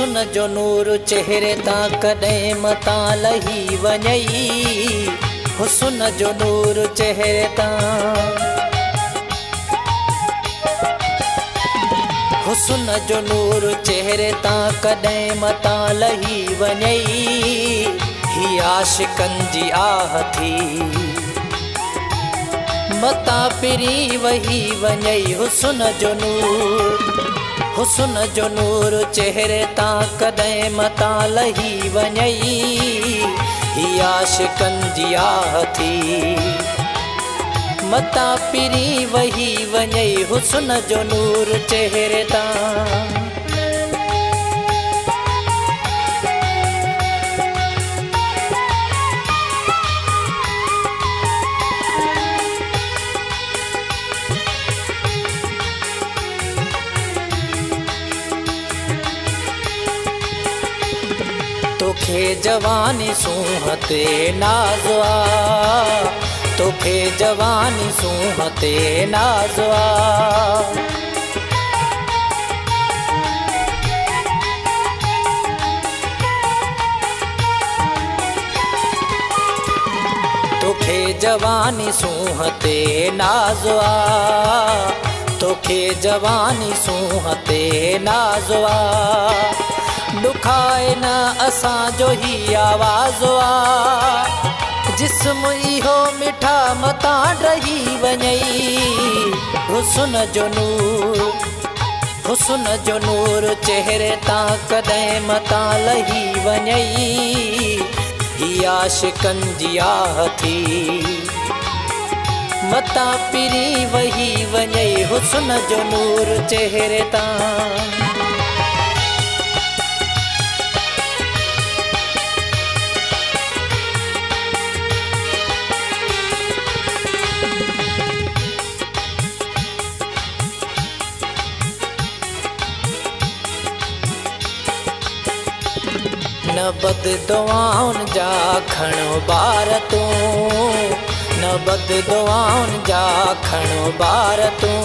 हुस्न जो नूर चेहरे ता कॾहिं मता लही वञई। हुस्न जो नूर चेहरे ता, हुस्न जो नूर चेहरे ता कॾहिं मता लही वञई। ही आशिकनि जी आह थी मता पिरी वही वञई। हुस्न जो नूर, हुस्न जो नूर चेहरे ता कॾहिं मता लही वञई। ही आशिकनि जी आह थी मता पिरी वही वञई। हुस्न जो नूर चेहरे ता, तोखे जवानी सूंहते नाज़वा, तोखे जवानी सूंहते नाज़वा। तोखे जवानी सूंहते नाज़वा, तोखे जवानी सूंहते नाज़वा। ॾुखाए न असांजो ही आवाज़ आ, जिस्म इहो मिठा मता रही वञई। हुस्न जो नूर, हुस्न जो नूर चेहरे ता कॾहिं मता लही वञई। ही आशिकनि जी आह थी मता पिरी वही वञई। हुस्न जो नूर चेहरे ता, न बद दुआउनि जा खणो ॿार तूं, न बद दुआउनि जा खणो ॿार तूं।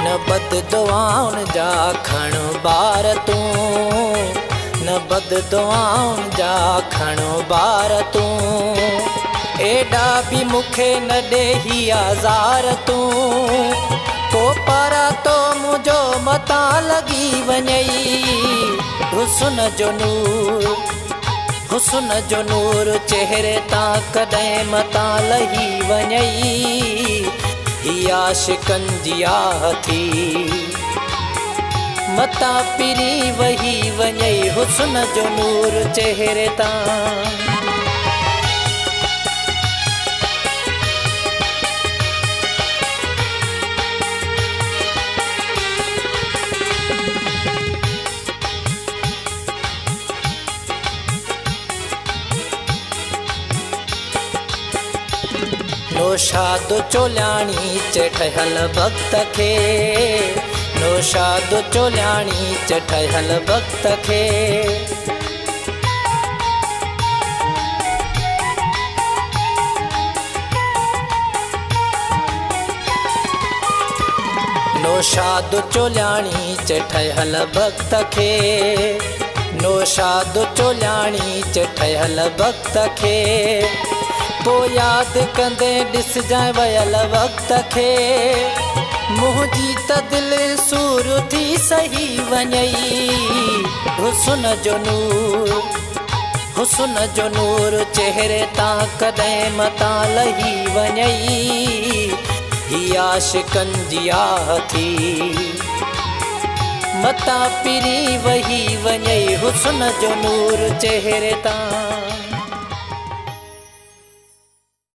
न बद दुआउनि जा खणो ॿार तूं, न बद दुआउनि जा खणो ॿार तूं। एॾा बि मूंखे न ॾे ही आज़ार तूं, को पारा तो मुंहिंजो मता लॻी वञई। हुस्न जो नूर, हुस्न जो नूर चेहरे ता कॾहिं मता लही वञई। ही आशिकनि जी आह थी मता पिरी वही वञई। हुस्न जो नूर चेहरे ता, नौशाद चोल्याणी चठहल भक्त खे, नौशाद चोल्याणी चठहल भक्त खे। नौशाद चोल्याणी चठहल भक्त खे, नौशाद चोल्याणी चठहल भक्त खे। पो यादि कंदे ॾिसजांइ वयल वक़्त खे, मुंहिंजी त दिलि सूर थी सही वञई। हुस्न जो नूर, हुस्न जो नूर चेहरे ता कॾहिं मता लही वञई। ही आशिकनि जी आह थी मता पिरी वही वञई। हुस्न जो नूर चेहरे ता।